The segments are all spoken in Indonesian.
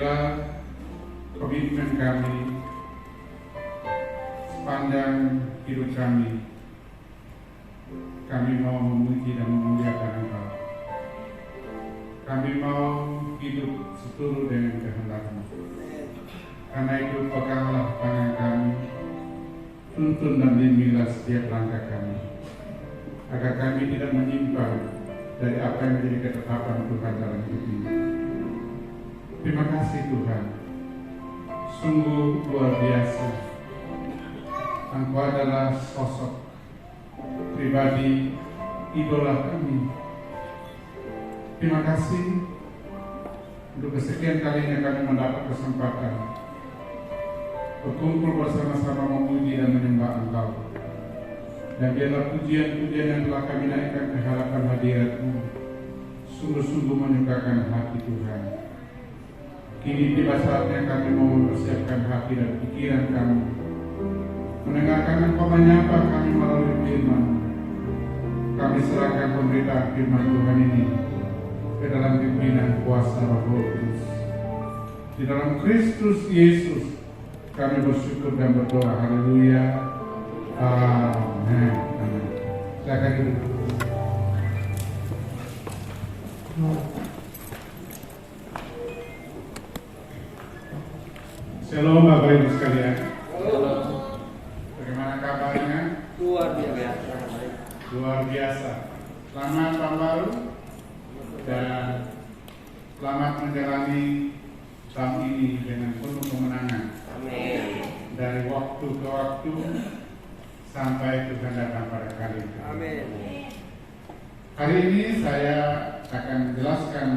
Penuhilah komitmen kami sepanjang hidup kami. Kami mau memuji dan memuliakan Engkau. Kami mau hidup seturut dengan kehendak-Mu. Karena itu peganglah tangan kami, tuntun dan bimbinglah setiap langkah kami, agar kami tidak menyimpang dari apa yang menjadi ketetapan Tuhan dalam hidup ini. Terima kasih Tuhan, sungguh luar biasa. Engkau adalah sosok pribadi idola kami. Terima kasih untuk kesekian kalinya kami mendapat kesempatan berkumpul bersama-sama memuji dan menyembah Engkau. Dan biarlah pujian-pujian yang telah kami naikkan ke hadapan hadirat-Mu sungguh-sungguh menyukakan hati Tuhan. Kini tiba saatnya kami mau mempersiapkan hati dan pikiran kami, mendengarkan Engkau menyapa kami melalui firman. Kami serahkan pemberitaan firman Tuhan ini ke dalam pimpinan kuasa Roh Kudus. Di dalam Kristus Yesus kami bersyukur dan berdoa. Haleluya. Amin. Amin. Silakan duduk. Shalom Bapak Ibu sekalian. Bagaimana kabarnya? Luar biasa. Luar biasa. Selamat tahun baru dan selamat menjalani tahun ini dengan penuh kemenangan. Amin. Dari waktu ke waktu sampai Tuhan datang pada kali ini. Amin. Hari ini saya akan menjelaskan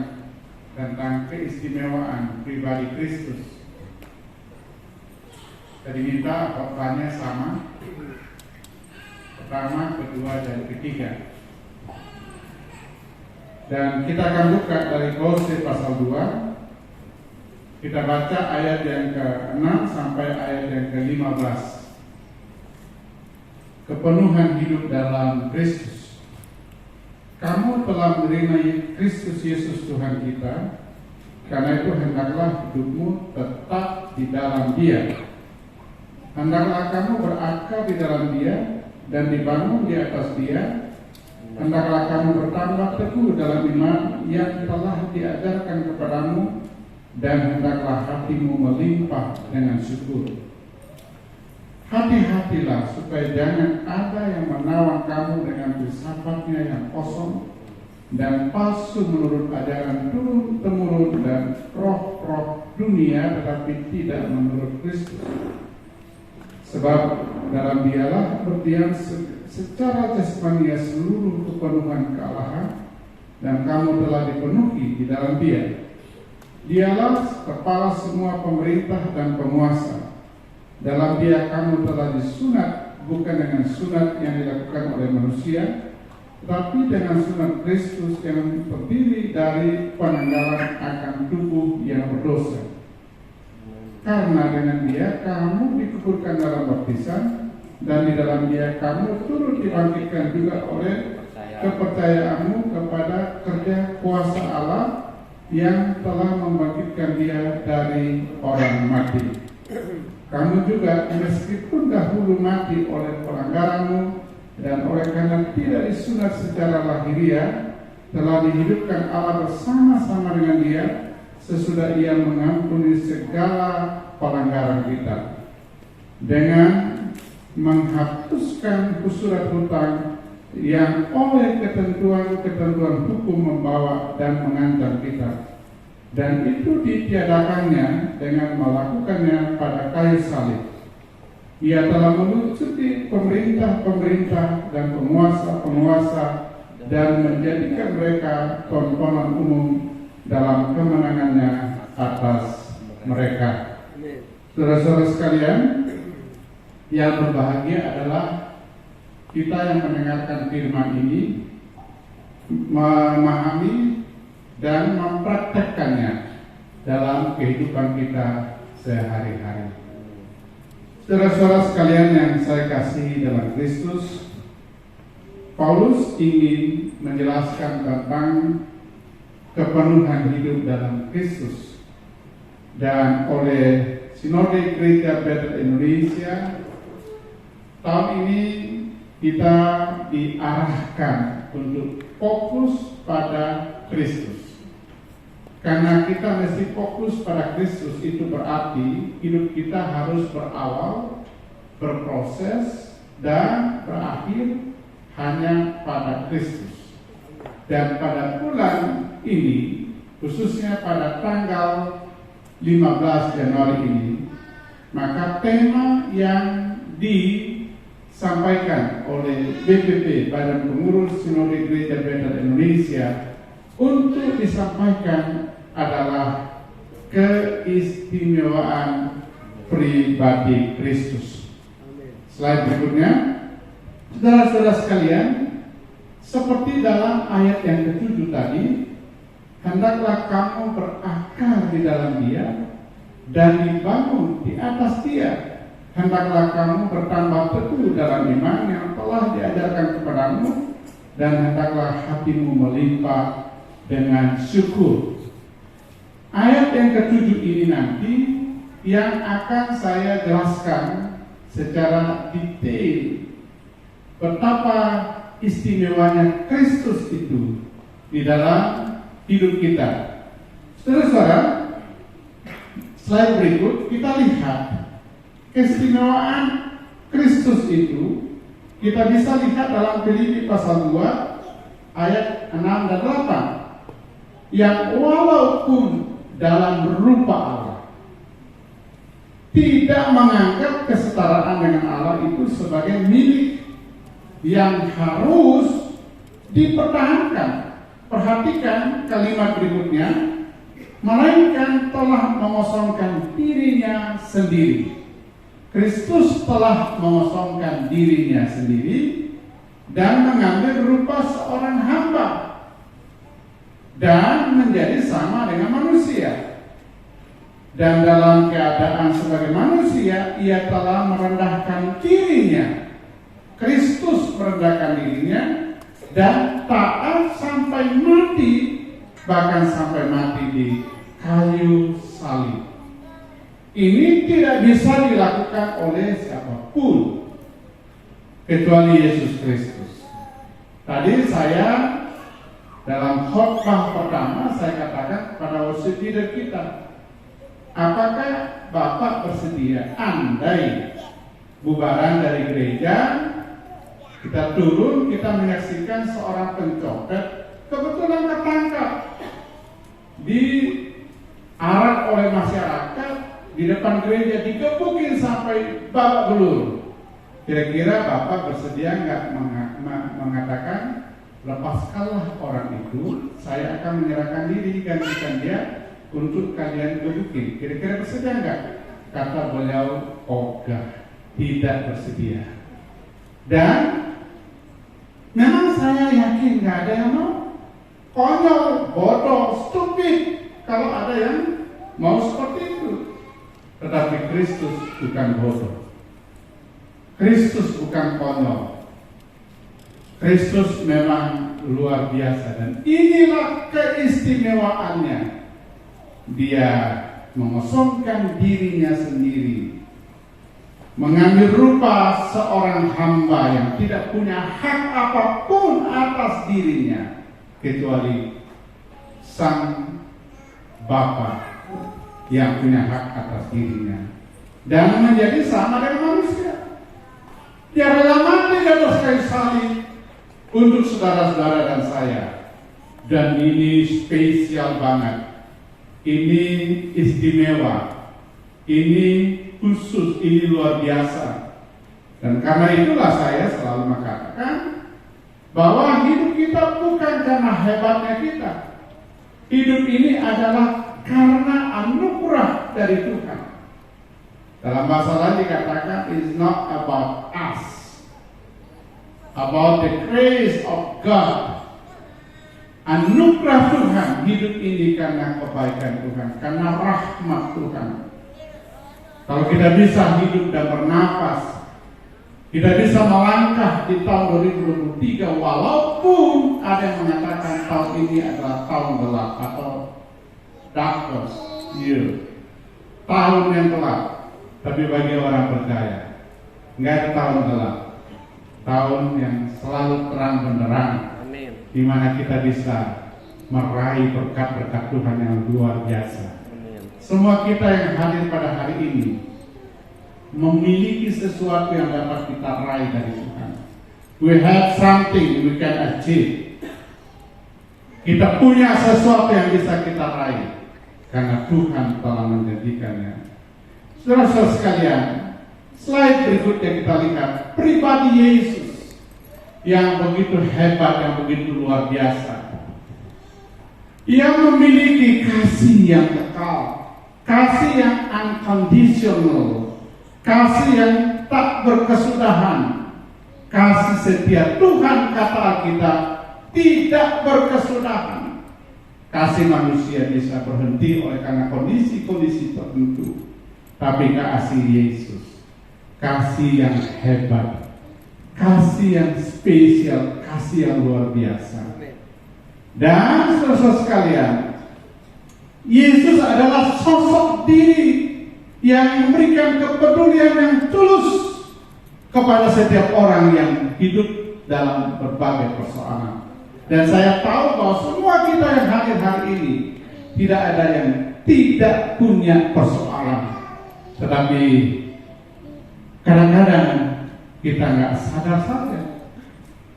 tentang keistimewaan pribadi Kristus. Tadi minta khotbahnya sama, pertama, kedua, dan ketiga. Dan kita akan buka dari Kolose pasal 2. Kita baca ayat yang ke-6 sampai ayat yang ke-15. Kepenuhan hidup dalam Kristus. Kamu telah menerima Kristus Yesus Tuhan kita, karena itu hendaklah hidupmu tetap di dalam Dia. Hendaklah kamu berakar di dalam Dia dan dibangun di atas Dia. Hendaklah kamu bertambah teguh dalam iman yang telah diajarkan kepadamu, dan hendaklah hatimu melimpah dengan syukur. Hati-hatilah supaya jangan ada yang menawan kamu dengan filsafatnya yang kosong dan palsu menurut ajaran turun-temurun dan roh-roh dunia, tetapi tidak menurut Kristus. Sebab dalam Dialah berdiam secara jasmania seluruh kepenuhan kealahan, dan kamu telah dipenuhi di dalam Dia. Dialah kepala semua pemerintah dan penguasa. Dalam Dia kamu telah disunat, bukan dengan sunat yang dilakukan oleh manusia, tetapi dengan sunat Kristus yang terdiri dari penanggalan akan tubuh yang berdosa. Karena dengan Dia kamu dikuburkan dalam baptisan, dan di dalam Dia kamu turut dibangkitkan juga oleh kepercayaanmu kepada kerja kuasa Allah yang telah membangkitkan Dia dari orang mati. Kamu juga meskipun dahulu mati oleh pelanggaranmu dan oleh karena tidak disunat secara lahiriah, telah dihidupkan Allah bersama-sama dengan Dia sesudah Ia mengampuni segala pelanggaran kita, dengan menghapuskan surat hutang yang oleh ketentuan-ketentuan hukum membawa dan mengancam kita, dan itu ditiadakannya dengan melakukannya pada kayu salib. Ia telah melucuti pemerintah-pemerintah dan penguasa-penguasa dan menjadikan mereka tontonan umum dalam kemenangannya atas mereka. Saudara-saudara sekalian, yang berbahagia adalah kita yang mendengarkan firman ini, memahami dan mempraktekkannya dalam kehidupan kita sehari-hari. Saudara-saudara sekalian yang saya kasihi dalam Kristus, Paulus ingin menjelaskan tentang kepenuhan hidup dalam Kristus. dan oleh Sinode Gereja Bethel Indonesia. Tahun ini kita diarahkan untuk fokus pada Kristus. Karena kita mesti fokus pada Kristus, itu berarti hidup kita harus berawal, berproses, dan berakhir hanya pada Kristus. Dan pada bulan ini, khususnya pada tanggal 15 Januari ini, maka tema yang disampaikan oleh BPP, Badan Pengurus Sinode Gereja Bethel Indonesia, untuk disampaikan adalah keistimewaan pribadi Kristus. Slide berikutnya, saudara-saudara sekalian, seperti dalam ayat yang ke-7 tadi, hendaklah kamu berakar di dalam Dia dan dibangun di atas Dia. Hendaklah kamu bertambah teguh dalam iman yang telah diajarkan kepadamu, dan hendaklah hatimu melimpah dengan syukur. Ayat yang ke-7 ini nanti yang akan saya jelaskan secara detail betapa istimewanya Kristus itu di dalam hidup kita. Saudara-saudara, slide berikut kita lihat keistimewaan Kristus itu. Kita bisa lihat dalam Filipi pasal 2 ayat 6 dan 8, yang walaupun dalam rupa Allah tidak menganggap kesetaraan dengan Allah itu sebagai milik yang harus dipertahankan. Perhatikan kalimat berikutnya, melainkan telah mengosongkan dirinya sendiri. Kristus telah mengosongkan dirinya sendiri dan mengambil rupa seorang hamba dan menjadi sama dengan manusia. Dan dalam keadaan sebagai manusia, ia telah merendahkan dirinya. Kristus merendahkan dirinya dan taat sampai mati, bahkan sampai mati di kayu salib. Ini tidak bisa dilakukan oleh siapapun kecuali Yesus Kristus. Tadi saya dalam khotbah pertama saya katakan kepada worship leader kita, apakah Bapak bersedia andai bubaran dari gereja, kita turun, kita menyaksikan seorang pencopet kebetulan ketangkap, diarak oleh masyarakat di depan gereja, digebukin sampai babak belur. Kira-kira Bapak bersedia nggak mengatakan, lepaskanlah orang itu, saya akan menyerahkan diri, gantikan dia untuk kalian gebukin. Kira-kira bersedia nggak? Kata beliau, ogah, tidak bersedia. Dan memang saya yakin nggak ada yang mau. Konyol, bodoh, stupid kalau ada yang mau seperti itu. Tetapi Kristus bukan bodoh. Kristus bukan konyol. Kristus memang luar biasa, dan inilah keistimewaannya. Dia mengosongkan dirinya sendiri, mengambil rupa seorang hamba yang tidak punya hak apapun atas dirinya kecuali Sang Bapa yang punya hak atas dirinya, dan menjadi sama dengan manusia. Dia rela mati di atas kayu salib untuk saudara-saudara dan saya. Dan ini spesial banget. Ini istimewa. Ini khusus, ini luar biasa. Dan karena itulah saya selalu mengatakan bahwa hidup kita bukan karena hebatnya kita. Hidup ini adalah karena anugerah dari Tuhan. Dalam bahasa lain dikatakan, it's not about us, about the grace of God. Anugerah Tuhan, hidup ini karena kebaikan Tuhan, karena rahmat Tuhan. Kalau kita bisa hidup dan bernapas, kita bisa melangkah di tahun 2023, walaupun ada yang mengatakan tahun ini adalah tahun gelap atau darkest year. tahun yang gelap, tapi bagi orang percaya nggak ada tahun gelap, tahun yang selalu terang benderang, Amin. di mana kita bisa meraih berkat-berkat Tuhan yang luar biasa. Amin. Semua kita yang hadir pada hari ini memiliki sesuatu yang dapat kita raih dari Tuhan. We have something we can achieve. Kita punya sesuatu yang bisa kita raih karena Tuhan telah menjadikannya. Saudara-saudara sekalian, slide berikutnya kita lihat pribadi Yesus yang begitu hebat, yang begitu luar biasa. Ia memiliki kasih yang kekal, kasih yang unconditional, kasih yang tak berkesudahan, kasih setia. Tuhan kata Alkitab tidak berkesudahan. Kasih manusia bisa berhenti oleh karena kondisi-kondisi tertentu, tapi kasih Yesus, kasih yang hebat, kasih yang spesial, kasih yang luar biasa. Dan saudara sekalian, Yesus adalah sosok diri yang memberikan kepedulian yang tulus kepada setiap orang yang hidup dalam berbagai persoalan. Dan saya tahu bahwa semua kita yang hadir hari ini tidak ada yang tidak punya persoalan. Tetapi kadang-kadang kita nggak sadar saja.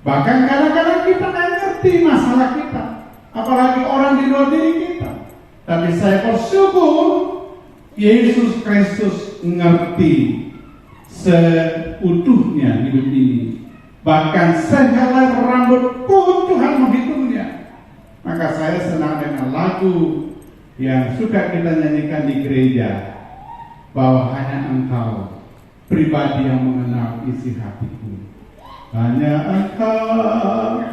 Bahkan kadang-kadang kita nggak ngerti masalah kita, apalagi orang di luar diri kita. Tapi saya bersyukur Yesus Kristus ngerti seutuhnya hidup ini. Bahkan sehelai rambut pun Tuhan menghitungnya. Maka saya senang dengan lagu yang suka kita nyanyikan di gereja, bahwa hanya Engkau pribadi yang mengenal isi hatiku. Hanya Engkau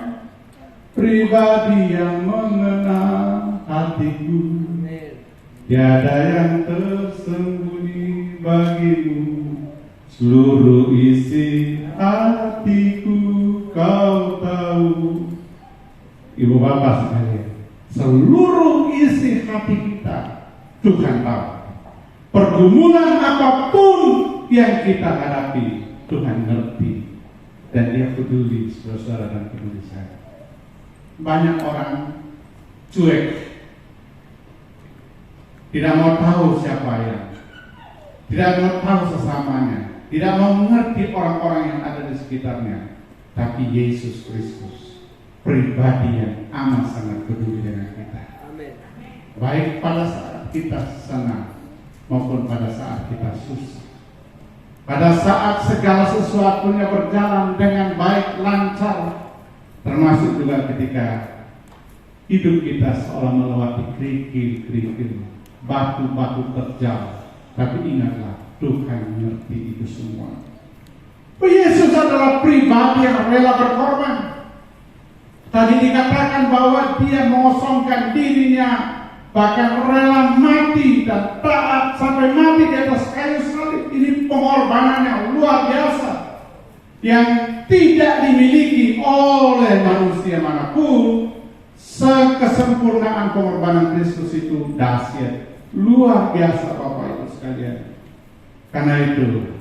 pribadi yang mengenal hatiku. Tiada yang tersembunyi bagimu, seluruh isi hatiku Kau tahu. Ibu bapak sekalian, seluruh isi hati kita Tuhan tahu. Pergumulan apapun yang kita hadapi, Tuhan ngerti dan Dia peduli, saudara dan peduli saya. Banyak orang cuek, tidak mau tahu siapa yang, tidak mau tahu sesamanya, tidak mau mengerti orang-orang yang ada di sekitarnya. Tapi Yesus Kristus, pribadi yang amat sangat peduli dengan kita. Amin. Baik pada saat kita senang maupun pada saat kita susah. Pada saat segala sesuatunya berjalan dengan baik, lancar, termasuk juga ketika hidup kita seolah melewati kerikil-kerikil, batu-batu terjal. Tapi ingatlah, Tuhan mengerti itu semua. Yesus adalah pribadi yang rela berkorban. Tadi dikatakan bahwa Dia mengosongkan dirinya, bahkan rela mati dan taat sampai mati di atas kayu salib. Ini pengorbanan yang luar biasa yang tidak dimiliki oleh manusia manapun. Sekesempurnaan pengorbanan Kristus itu dahsyat, luar biasa Bapak Ibu sekalian. Karena itu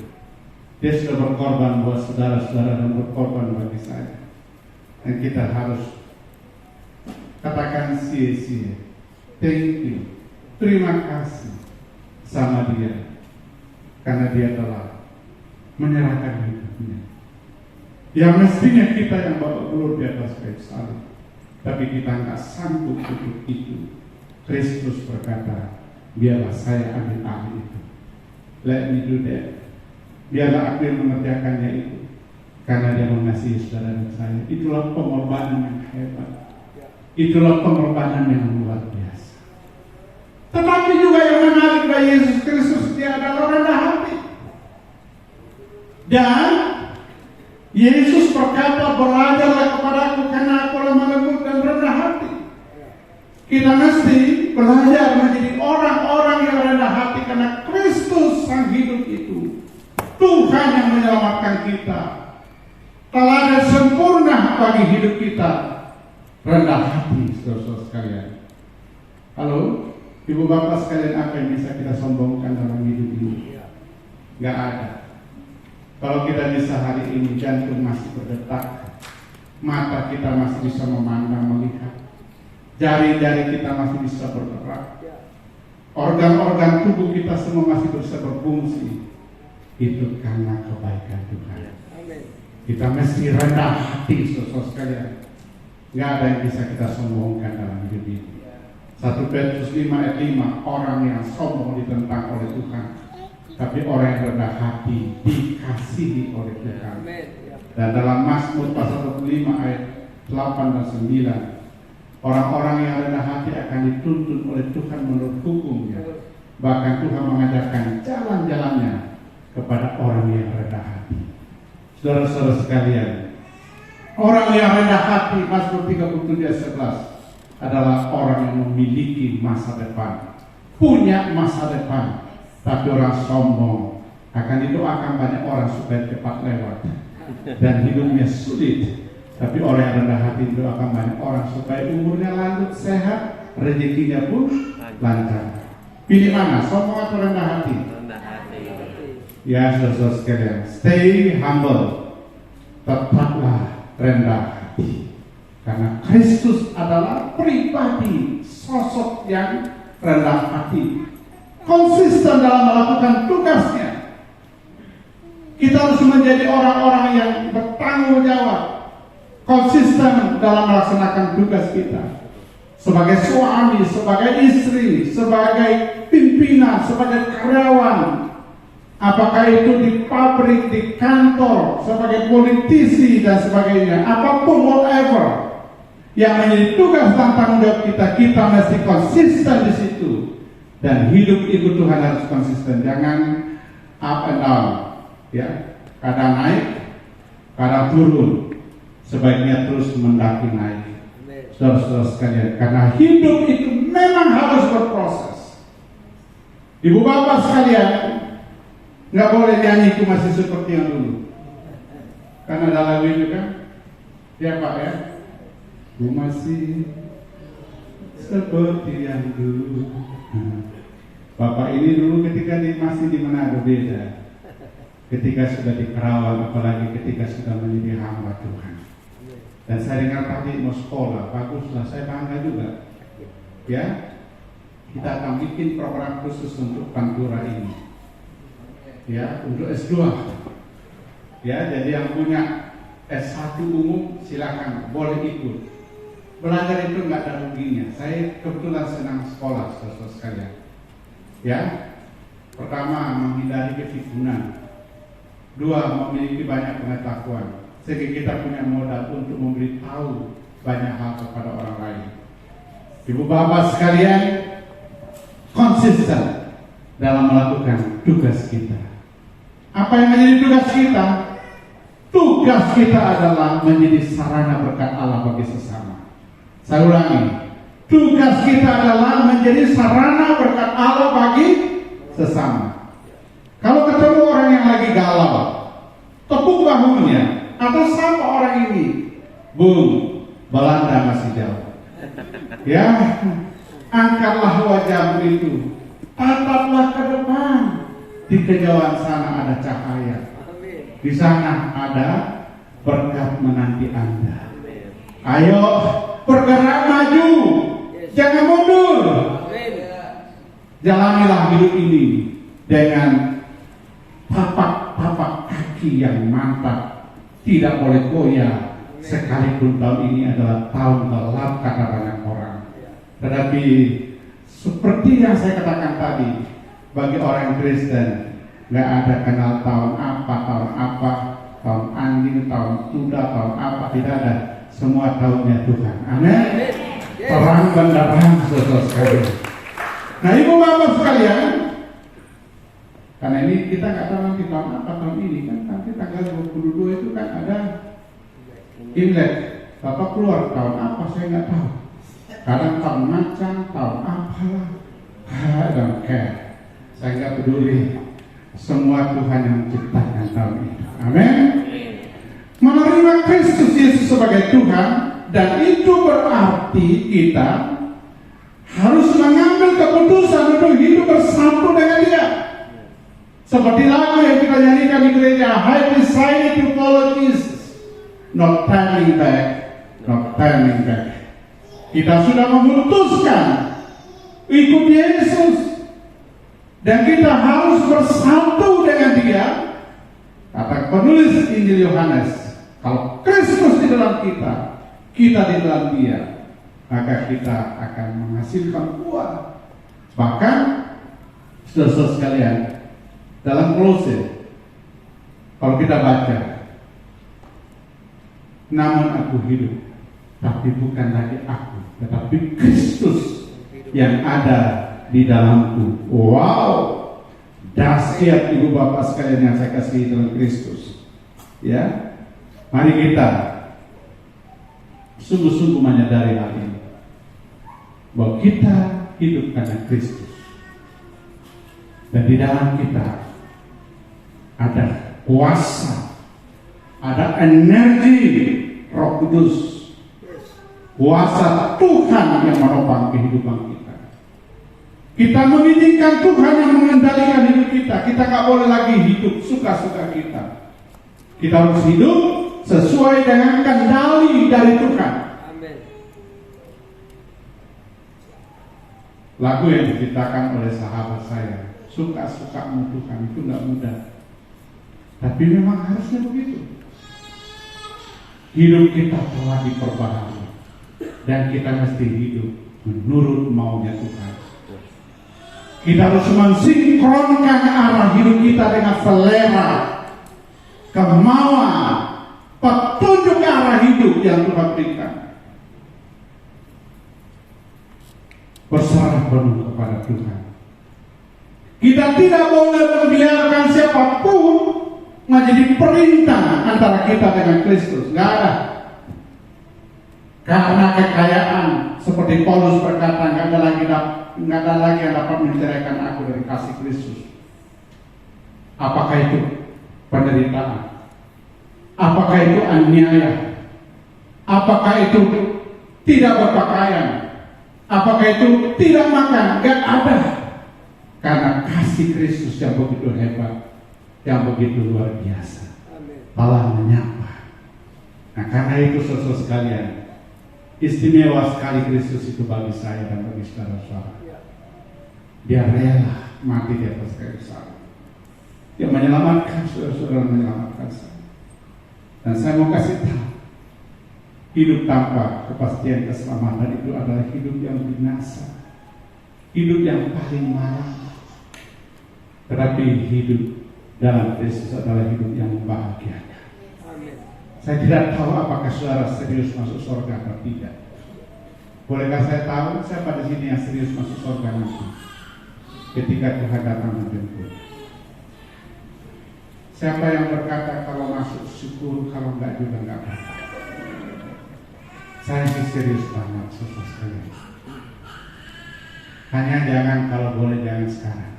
Dia sudah berkorban buat saudara-saudara dan berkorban bagi saya. Dan kita harus katakan sia-sia. Thank you, terima kasih sama Dia, karena Dia telah menyerahkan hidupnya. Yang mestinya kita yang bawa belur di atas kayu salib, tapi kita nggak sanggup untuk itu. Kristus berkata, biarlah saya ambil alih itu. Let me do that. Biarlah aku yang mengerjakannya itu, karena Dia mengasihi saudara dan saya. Itulah pengorbanan yang hebat. Itulah pengorbanan yang luar biasa. Tetapi juga yang menarik dari Yesus Kristus, Dia adalah rendah hati. Dan Yesus berkata, belajarlah kepadaku karena aku lemah lembut dan rendah hati. Kita mesti belajar menjadi orang-orang yang rendah hati, karena Kristus sang hidup itu, Tuhan yang menyelamatkan kita, teladan sempurna bagi hidup kita. Rendah hati, saudara-saudara sekalian. Halo, Ibu bapak sekalian, apa yang bisa kita sombongkan dalam hidup ini? Gak ada. Kalau kita bisa hari ini jantung masih berdetak, mata kita masih bisa memandang, melihat, jari-jari kita masih bisa bergerak, organ-organ tubuh kita semua masih bisa berfungsi, itu karena kebaikan Tuhan. Kita mesti rendah hati, saudara sekalian. Gak ada yang bisa kita sombongkan dalam hidup ini. 1 Petrus 5 ayat 5, orang yang sombong ditentang oleh Tuhan, tapi orang yang rendah hati dikasihi oleh Tuhan. Dan dalam Mazmur pasal 25 ayat 8 dan 9, orang-orang yang rendah hati akan dituntun oleh Tuhan menurut hukumnya. Bahkan Tuhan mengajarkan jalan-jalannya kepada orang yang rendah hati. Saudara-saudara sekalian, orang yang rendah hati, Mazmur 37 ayat 11, adalah orang yang memiliki masa depan, punya masa depan. Tapi orang sombong akan didoakan banyak orang supaya cepat lewat dan hidupnya sulit. Tapi orang yang rendah hati didoakan banyak orang supaya umurnya lanjut, sehat, rezekinya pun lancar. Pilih mana, sombong atau rendah hati? Rendah hati. Ya, saudara sekalian, stay humble, tetaplah rendah hati. Karena Kristus adalah pribadi, sosok yang rendah hati, konsisten dalam melakukan tugasnya. Kita harus menjadi orang-orang yang bertanggung jawab, konsisten dalam melaksanakan tugas kita. Sebagai suami, sebagai istri, sebagai pimpinan, sebagai karyawan, apakah itu di pabrik, di kantor, sebagai politisi dan sebagainya, apapun, whatever yang menjadi tugas dan tanggung jawab kita, kita mesti konsisten di situ. Dan hidup ikut Tuhan harus konsisten, jangan up and down, ya, kadang naik, kadang turun. Sebaiknya terus mendaki naik, saudara-saudara sekalian, karena hidup itu memang harus berproses. Ibu bapak sekalian, nggak boleh nyanyi itu masih seperti yang dulu, karena ada lagu itu kan, ya pak ya. Ku masih seperti yang dulu. Bapak ini dulu ketika masih di Manado beda. Ketika sudah di Kerawang, apalagi ketika sudah menjadi hamba Tuhan. Dan saya dengar tadi mau sekolah, baguslah, saya bangga juga. Ya, kita akan bikin program khusus untuk Pantura ini. Ya, untuk S2. Ya, jadi yang punya S1 umum silakan, boleh ikut. Belajar itu nggak ada ruginya. Saya kebetulan senang sekolah, saudara sekalian. Ya, pertama menghindari kepikunan, 2 memiliki banyak pengetahuan, sehingga kita punya modal untuk memberitahu banyak hal kepada orang lain. Ibu bapak sekalian, konsisten dalam melakukan tugas kita. Apa yang menjadi tugas kita? Tugas kita adalah menjadi sarana berkat Allah bagi sesama. Saya ulangi, tugas kita adalah menjadi sarana berkat Allah bagi sesama. Kalau ketemu orang yang lagi galau, tepuk bahunya atau sapa orang ini, bung, Belanda masih jauh. Ya, angkatlah wajahmu itu, tataplah ke depan. Di kejauhan sana ada cahaya, di sana ada berkat menanti Anda. Ayo bergerak maju, jangan mundur. Jalanilah hidup ini dengan tapak kaki yang mantap, tidak boleh goyah. Sekalipun tahun ini adalah tahun gelap kata banyak orang, tetapi seperti yang saya katakan tadi, bagi orang Kristen nggak ada kenal tahun apa, tahun anjing, tahun kuda, tahun apa, tidak ada. Semua tahunnya Tuhan. Amin. Terang benderang saudara sekalian. Nah, ibu bapak sekalian, karena ini kita nggak tahu nanti tahun apa tahun ini kan, nanti tanggal 22 itu kan ada Imlek. Bapak keluar tahun apa saya nggak tahu. Kadang tahun macan, tahun apalah. I don't care. Saya nggak peduli. Semua Tuhan yang menciptakan tahun itu. Amin. Menerima Kristus Yesus sebagai Tuhan, dan itu berarti kita harus mengambil keputusan untuk hidup bersatu dengan Dia. Seperti lagu yang kita nyanyikan di gereja, I decided to follow Jesus, not turning back, not turning back. Kita sudah memutuskan ikut Yesus, dan kita harus bersatu dengan Dia. Kata penulis Injil Yohanes, kalau Kristus di dalam kita, kita di dalam Dia, maka kita akan menghasilkan buah. Bahkan, saudara sekalian, dalam Kolose, kalau kita baca, namun aku hidup, tapi bukan lagi aku, tetapi Kristus yang ada di dalamku. Wow, dahsyat ibu bapak sekalian yang saya kasihi dalam Kristus. Ya, mari kita sungguh-sungguh menyadari hal ini, bahwa kita hidup karena Kristus, dan di dalam kita ada kuasa, ada energi Roh Kudus, kuasa Tuhan yang menopang kehidupan kita. Kita mengizinkan Tuhan yang mengendalikan hidup kita. Kita gak boleh lagi hidup suka-suka kita. Kita harus hidup sesuai dengan kendali dari Tuhan. Amin. Lagu yang diciptakan oleh sahabat saya, suka-sukamu Tuhan, itu gak mudah. Tapi memang harusnya begitu. Hidup kita telah diperbaharui, dan kita mesti hidup menurut maunya Tuhan. Kita harus mensinkronkan arah hidup kita dengan selera, kemauan, petunjuk arah hidup yang Tuhan berikan. Berserah penuh kepada Tuhan. Kita tidak boleh membiarkan siapapun menjadi perintah antara kita dengan Kristus. Nggak ada. Karena kekayaan, seperti Paulus berkata, nggak ada lagi yang dapat menceraikan aku dari kasih Kristus. Apakah itu penderitaan? Apakah itu aniaya? Apakah itu tidak berpakaian? Apakah itu tidak makan? Nggak ada. Karena kasih Kristus yang begitu hebat, yang begitu luar biasa, telah menyapa. Nah, karena itu saudara sekalian, istimewa sekali Kristus itu bagi saya dan bagi saudara-saudara. Dia rela mati di atas kayu salib. Dia menyelamatkan saudara-saudara, menyelamatkan saya. Dan saya mau kasih tahu, hidup tanpa kepastian keselamatan itu adalah hidup yang binasa, hidup yang paling malang. Tetapi hidup dalam Kristus adalah hidup yang membahagiakan. Saya tidak tahu apakah saudara serius masuk surga atau tidak. Bolehkah saya tahu siapa di sini yang serius masuk surga nanti ketika Tuhan datang menjemput? Siapa yang berkata kalau masuk syukur, kalau enggak juga enggak apa-apa? Saya sih serius banget, saudara sekalian. Hanya jangan, kalau boleh jangan sekarang.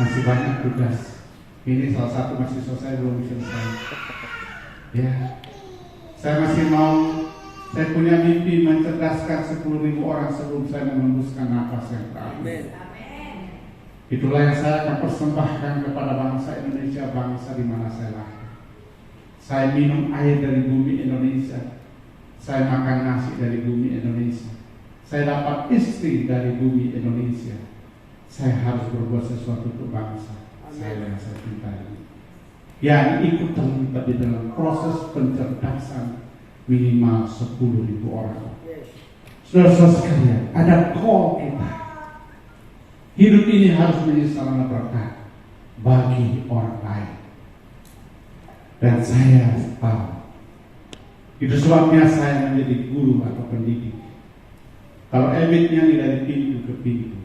Masih banyak tugas. Ini salah satu mahasiswa saya belum selesai. Ya, saya masih mau. Saya punya mimpi mencerdaskan 10.000 orang sebelum saya menembuskan nafas yang terakhir. Itulah yang saya akan persembahkan kepada bangsa Indonesia, bangsa di mana saya lahir. Saya minum air dari bumi Indonesia. Saya makan nasi dari bumi Indonesia. Saya dapat istri dari bumi Indonesia. Saya harus berbuat sesuatu untuk bangsa saya yang saya cintai, yang ikut terlibat di dalam proses pencerdasan minimal 10.000 orang. Saudara-saudara sekalian, ada call kita. Hidup ini harus menjadi sarana berkat bagi orang lain. Dan saya tahu, itu sebabnya saya menjadi guru atau pendidik. Kalau Ebitnya dari pintu ke pintu,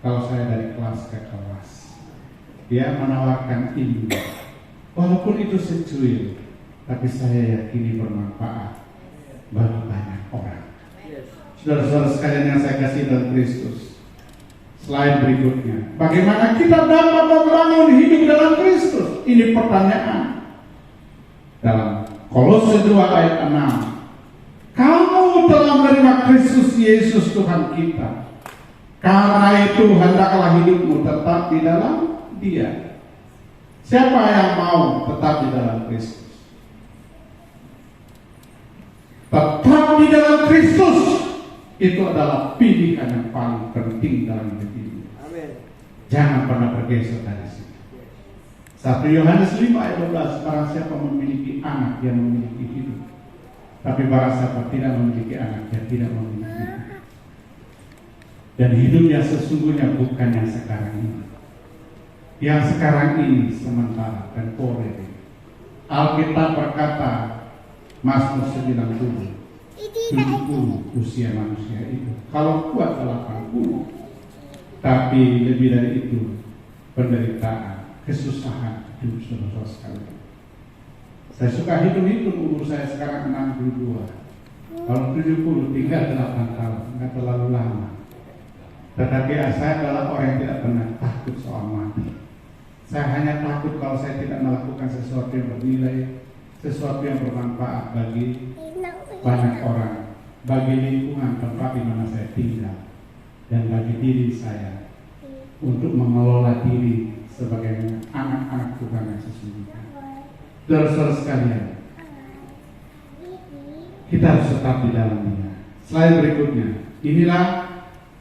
kalau saya dari kelas ke kelas, dia menawarkan ilmu. Walaupun itu secuil, tapi saya yakini bermanfaat bagi banyak orang. Saudara-saudara sekalian yang saya kasih dalam Kristus, slide berikutnya, bagaimana kita dapat membangun hidup dalam Kristus? Ini pertanyaan. Dalam Kolose 2 ayat 6, kamu telah menerima Kristus Yesus Tuhan kita. Karena itu hendaklah hidupmu tetap di dalam Dia. Siapa yang mau tetap di dalam Kristus? Tetap di dalam Kristus itu adalah pilihan yang paling penting dalam hidup ini. Amin. Jangan pernah bergeser dari situ. 1 Yohanes 5 ayat 12, barang siapa memiliki anak, dia memiliki hidup. Tapi barang siapa tidak memiliki anak, dia tidak memiliki hidup. Dan hidupnya sesungguhnya bukan yang sekarang ini. Yang sekarang ini sementara dan temporary. Alkitab berkata, Mazmur 90, 70 usia manusia itu. Kalau kuat 80, tapi lebih dari itu penderitaan, kesusahan hidup saudara sekalian. Saya suka hitung-hitung umur saya sekarang 62. Kalau 70 tinggal 8 tahun, nggak terlalu lama. Tetapi saya adalah orang yang tidak pernah takut soal mati. Saya hanya takut kalau saya tidak melakukan sesuatu yang bernilai, sesuatu yang bermanfaat bagi banyak orang, bagi lingkungan tempat di mana saya tinggal, dan bagi diri saya untuk mengelola diri sebagai anak-anak Tuhan yang sesungguhnya. Saudara-saudara sekalian, kita harus tetap di dalam Dia. Slide berikutnya, inilah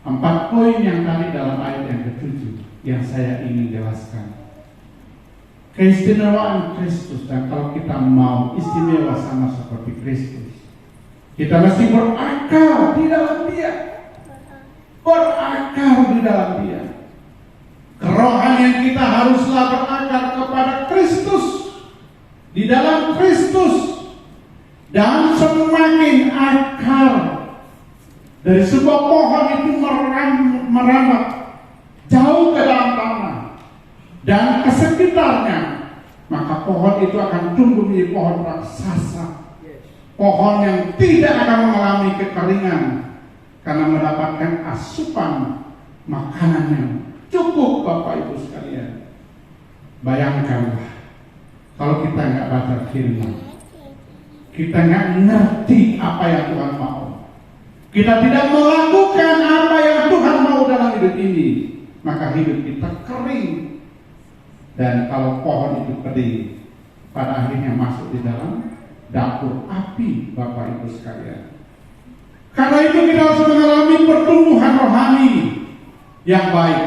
4 poin yang tadi dalam ayat yang ke-7 yang saya ingin jelaskan. Keistimewaan Kristus, dan kalau kita mau istimewa sama seperti Kristus, kita mesti berakar di dalam Dia. Berakar di dalam Dia. Kerohanian kita haruslah berakar kepada Kristus, di dalam Kristus, dan semakin akar dari sebuah pohon itu merambat jauh ke dalam tanah dan ke sekitarnya, maka pohon itu akan tumbuh menjadi pohon raksasa, pohon yang tidak akan mengalami kekeringan karena mendapatkan asupan makanan yang cukup. Bapak Ibu sekalian, bayangkanlah kalau kita nggak baca firman, kita nggak ngerti apa yang Tuhan mau, kita tidak melakukan apa yang Tuhan mau dalam hidup ini, maka hidup kita kering. Dan kalau pohon itu kering, pada akhirnya masuk di dalam dapur api, Bapak Ibu sekalian. Karena itu kita harus mengalami pertumbuhan rohani yang baik,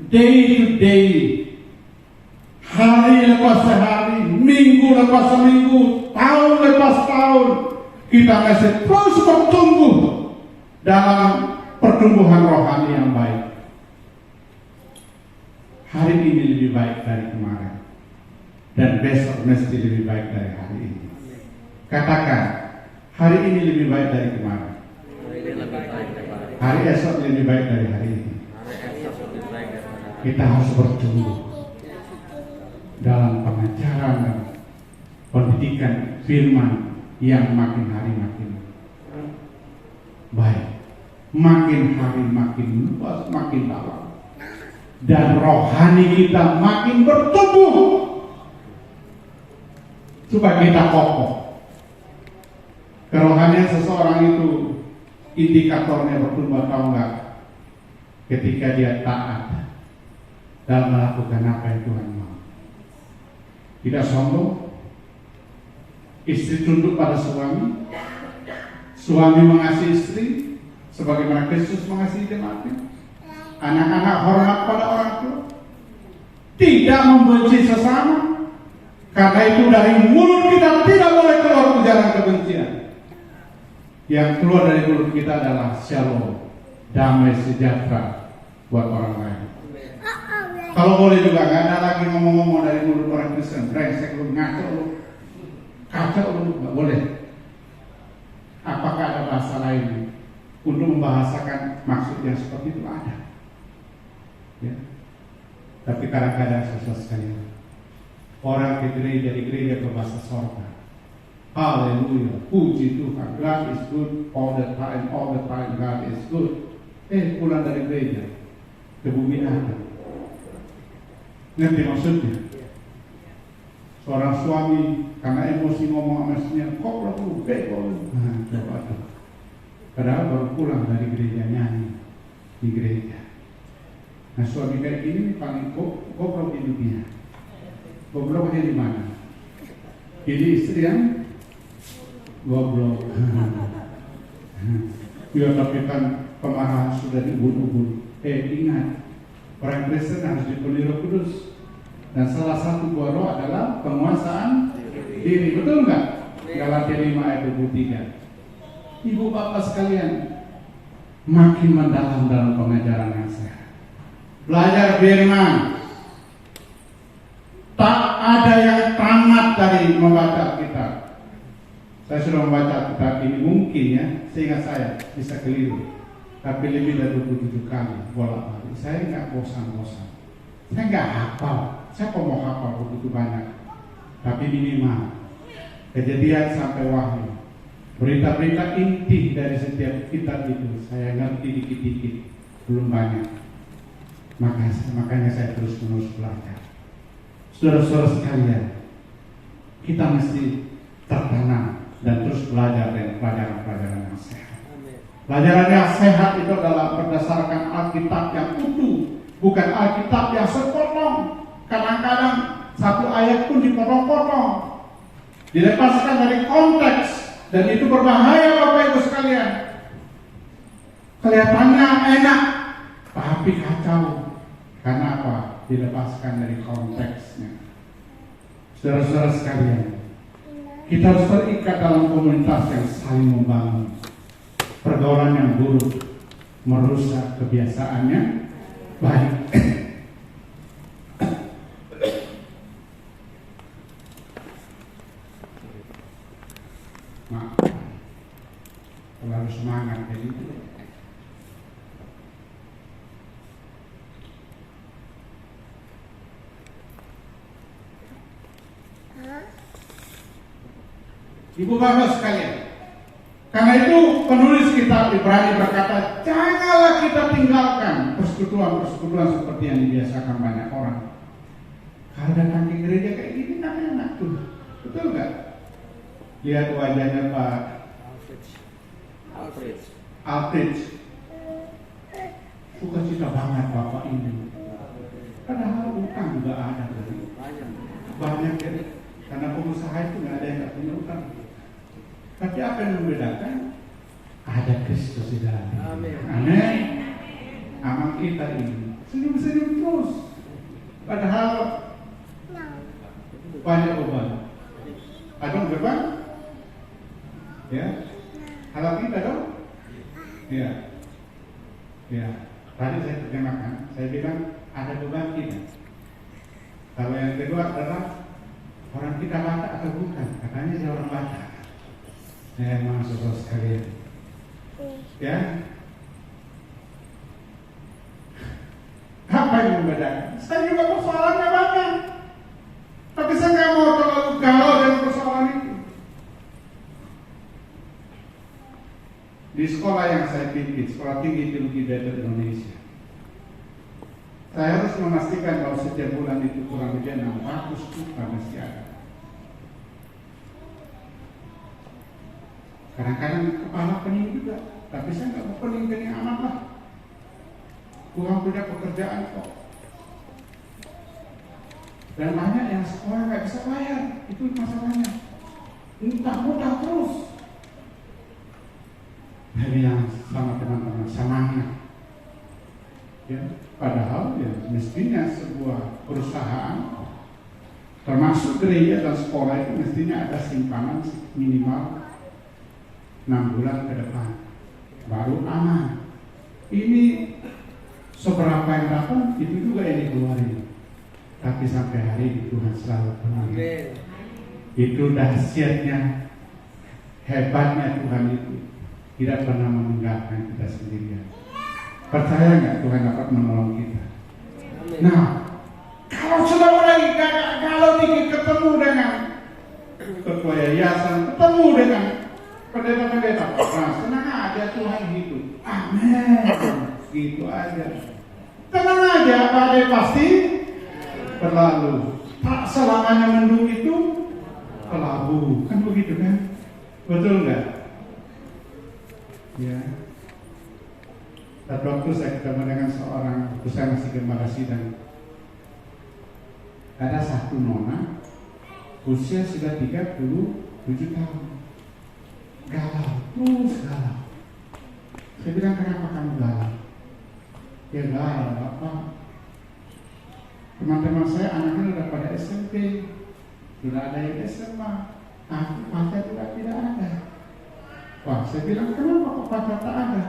day to day, hari lepas hari, minggu lepas minggu, tahun lepas tahun. Kita masih terus bertumbuh dalam pertumbuhan rohani yang baik. Hari ini lebih baik dari kemarin, dan besok mesti lebih baik dari hari ini. Katakan, hari ini lebih baik dari kemarin, hari esok lebih baik dari hari ini. Kita harus bertumbuh dalam pengajaran dan pendidikan firman yang makin hari makin baik, makin hari makin luas, makin dalam, dan rohani kita makin bertumbuh supaya kita kokoh. Kerohanian seseorang itu indikatornya bertumbuh atau enggak ketika dia taat dalam melakukan apa yang Tuhan mau. Tidak sombong, istri tunduk pada suami, suami mengasihi istri sebagaimana Kristus mengasihi jemaatnya, anak-anak hormat pada orang tua, tidak membenci sesama. Karena itu dari mulut kita tidak boleh keluar ujaran kebencian. Yang keluar dari mulut kita adalah shalom, damai sejahtera buat orang lain. Kalau boleh juga, nggak ada lagi ngomong-ngomong dari mulut orang Kristen, brengsek lu, ngaco lu, kacau lu, nggak boleh. Apakah ada bahasa lain untuk membahasakan maksud yang seperti itu? Ada. Ya. Tapi kadang-kadang susah sekali. Orang ke gereja, di gereja berbahasa sorga. Haleluya, puji Tuhan, God is good all the time God is good. Pulang dari gereja ke bumi Adam. Ngerti maksudnya? Seorang suami karena emosi ngomong sama istrinya, kok lu bego lu. Padahal baru pulang dari gereja nyanyi. di gereja. Nah, suami kayak gini paling goblok di dunia. Gobloknya di mana? Ini istri yang goblok. Ya, tapi kan kemarahan sudah dibunuh-bunuh. Ingat, orang Kristen harus dipenuhi Roh Kudus. Dan salah satu buah roh adalah penguasaan diri. Betul nggak? Galatia 5 ayat 23. Ibu bapak sekalian, makin mendalam dalam pengajaran yang sehat. Belajar firman. Tak ada yang tamat dari membaca kitab. Saya sudah membaca kitab ini mungkin ya, sehingga saya bisa keliru. Tapi lebih dari 27 kali bolak-balik. Saya nggak bosan-bosan. Saya nggak hafal. Siapa mau hafal begitu banyak? Tapi minimal Kejadian sampai Wahyu, berita-berita inti dari setiap kitab itu saya ngerti dikit-dikit, belum banyak. Makanya saya terus-menerus belajar. Saudara-saudara sekalian, kita mesti tertanam dan terus belajar dari pelajaran-pelajaran yang sehat. Pelajaran yang sehat itu adalah berdasarkan Alkitab yang utuh, bukan Alkitab yang sepotong. Kadang-kadang satu ayat pun dipotong-potong, dilepaskan dari konteks, dan itu berbahaya Bapak Ibu sekalian. Kelihatannya enak, tapi kacau. Karena apa? Dilepaskan dari konteksnya. Saudara-saudara sekalian, kita harus terikat dalam komunitas yang saling membangun. Pergaulan yang buruk merusak kebiasaannya baik. Maaf, terlalu semangat kayak gitu. Ibu bapak sekalian, karena itu penulis kitab Ibrani berkata, janganlah kita tinggalkan persekutuan-persekutuan seperti yang dibiasakan banyak orang. Kalau datang ke gereja kayak gini kan enak tuh, betul nggak? Lihat wajahnya Pak Alfred. Suka cita banget Bapak ini. Padahal utang juga ada dari banyak ya. Karena pengusaha itu nggak ada yang nggak punya utang. Tapi apa yang membedakan? Ada Kristus di dalam. Amin. Aman kita ini senyum-senyum terus. Padahal banyak beban. Ada beban? Ya. Kalau kita dong? Ya. Ya. Tadi saya terjemahkan. Saya bilang ada beban kita. Kalau yang kedua adalah orang kita baca atau bukan? Katanya dia orang baca. Ya, saudara sekalian. Ya. Apa yang membedakan? Saya juga persoalannya banyak. Tapi saya nggak mau terlalu galau dengan persoalan itu. Di sekolah yang saya pimpin, Sekolah Tinggi Teologi Bethel Indonesia, saya harus memastikan bahwa setiap bulan itu kurang lebih 600 juta mesti ada. Kadang-kadang kepala pening juga, tapi saya nggak mau pening amat lah. Kurang punya pekerjaan kok. Dan banyak yang sekolah nggak bisa bayar, itu masalahnya. Utang-utang terus. Ini yang sama teman-teman semangat. Ya, padahal ya mestinya sebuah perusahaan, termasuk gereja dan sekolah itu mestinya ada simpanan minimal 6 bulan ke depan, baru aman. Ini seberapa yang datang itu juga yang dikeluarin. Tapi sampai hari ini Tuhan selalu penuhi. Itu dahsyatnya, hebatnya Tuhan itu. Tidak pernah meninggalkan kita sendirian. Percaya nggak Tuhan dapat menolong kita? Nah, kalau sudah mulai kalau dikit ketemu dengan ketua yayasan, ketemu dengan pendeta-pendeta, nah senang aja Tuhan hidup. Amin. Gitu aja. Tenang aja, badai pasti berlalu. Tak selamanya mendung itu kelabu, kan begitu kan? Betul nggak? Ya. Satu waktu saya ketemu dengan seorang, waktu saya masih gembala sidang. Ada satu nona, usia sudah 37 tahun. Galau, terus galau. Saya bilang, kenapa kamu galau? Dia galau, Bapak. Teman-teman saya anaknya sudah pada SMP, sudah ada yang SMA. Aku pacar juga tidak ada. Wah, saya bilang, kenapa kok pacar tak ada?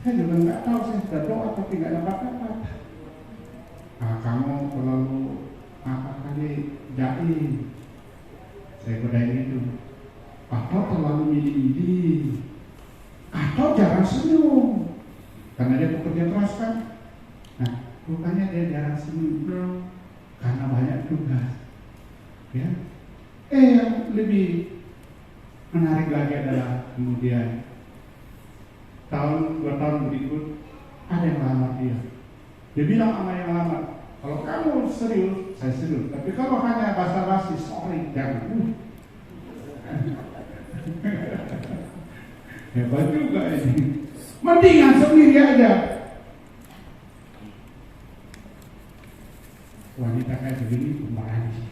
Saya juga nggak tahu, saya sudah doa tapi nggak dapat. Kamu terlalu apa kali jaim. Saya godain itu. Atau terlalu milih-milih. Atau jarang senyum. Karena dia bekerja keras kan. Nah, bukannya dia jarang senyum. Karena banyak tugas. Ya. Yang lebih menarik lagi adalah kemudian tahun 2 tahun berikut ada yang lamar dia. Dia bilang sama yang lamar, kalau kamu serius, saya serius. Tapi kalau hanya basa-basi, sorry, jangan. Hebat juga ini. Mendingan sendiri aja. Wanita kayak begini kemarahan sih.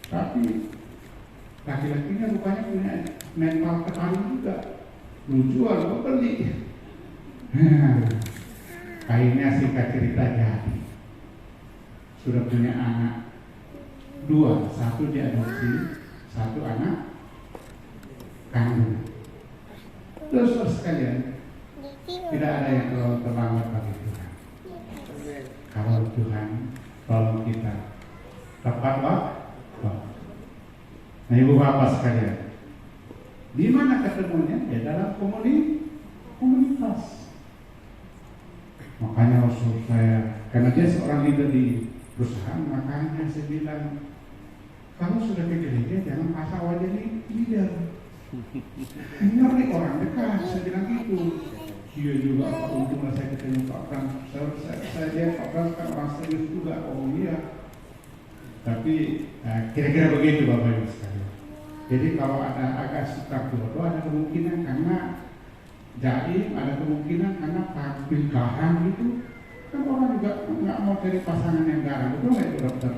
Tapi laki-lakinya rupanya punya mental ketarik juga. Lu jual, lu beli. Akhirnya singkat cerita jadi. Sudah punya anak 2, 1 diadopsi, 1 anak kandung. Terus sekalian, tidak ada yang terlalu terlambat bagi Tuhan. Kalau Tuhan tolong kita tepat waktu. Nah, ibu bapak sekalian, di mana ketemunya? Ya dalam komunitas. Makanya Rasul saya, karena dia seorang leader di perusahaan, makanya saya bilang, kalau sudah ke gereja jangan pasang wajah leader. Ngeri orang dekat, saya bilang gitu. Iya juga, Pak, untunglah saya ketemu Pak Frans. Saya lihat Pak Frans kan orang serius juga. Oh iya. Tapi kira-kira begitu Bapak Ibu sekalian. Jadi kalau ada agak suka dua ada kemungkinan karena jaim, ada kemungkinan karena tampil garang gitu. Kan orang juga nggak mau cari pasangan yang garang, betul nggak itu dokter?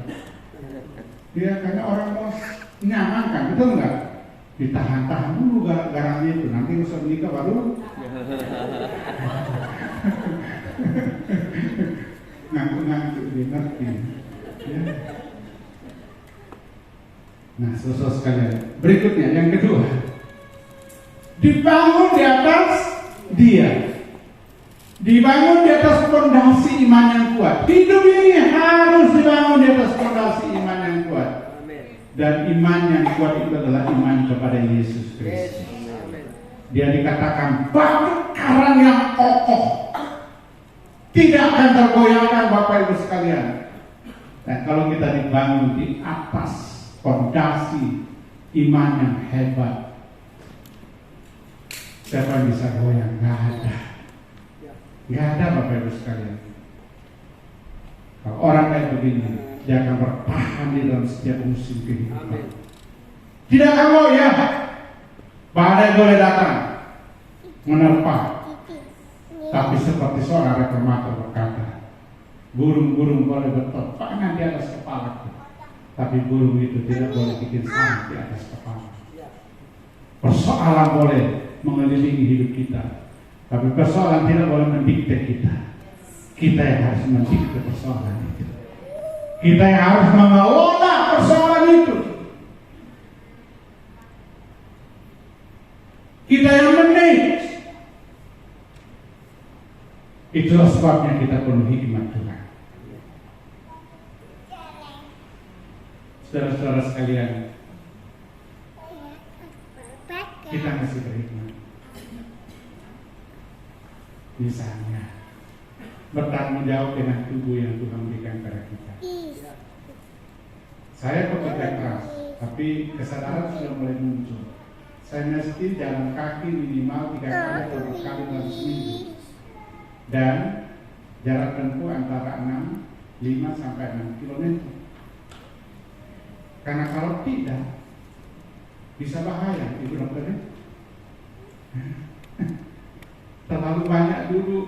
Ya karena orang mau nyamankan, betul nggak? Ditahan-tahan dulu garangnya itu, nanti usaha menikah baru ngaku-ngaku dia ngerti. Ya. Nah, saudara sekalian, berikutnya yang kedua, dibangun di atas dia, dibangun di atas fondasi iman yang kuat. Hidup ini harus dibangun di atas fondasi iman yang kuat. Dan iman yang kuat itu adalah iman kepada Yesus Kristus. Dia dikatakan batu karang yang kokoh, tidak akan tergoyahkan Bapak Ibu sekalian. Dan kalau kita dibangun di atas fondasi iman yang hebat, siapa yang bisa goyang? Nggak ada. Nggak ada Bapak Ibu sekalian. Kalau orang kayak begini, dia akan bertahan di dalam setiap musim kehidupan. Tidak akan goyah. Badai boleh datang menerpa, tapi seperti seorang reformator berkata, burung-burung boleh berterbangan di atas kepala, tapi burung itu tidak boleh bikin sarang di atas kepala. Persoalan boleh mengelilingi hidup kita, tapi persoalan tidak boleh mendikte kita. Kita yang harus mendikte persoalan itu. Kita yang harus mengelola persoalan itu. Kita yang manage. Itulah sebabnya kita perlu hikmat Tuhan. Saudara-saudara sekalian, kita masih berhikmat. Misalnya, bertanggung jawab dengan tubuh yang Tuhan berikan kepada kita. Saya bekerja keras, tapi kesadaran sudah mulai muncul. Saya mesti jalan kaki minimal 3 kali atau 4 kali dalam seminggu. Dan jarak tempuh antara 5 sampai 6 km. Karena kalau tidak, bisa bahaya, Ibu dokternya. Terlalu terlalu banyak duduk.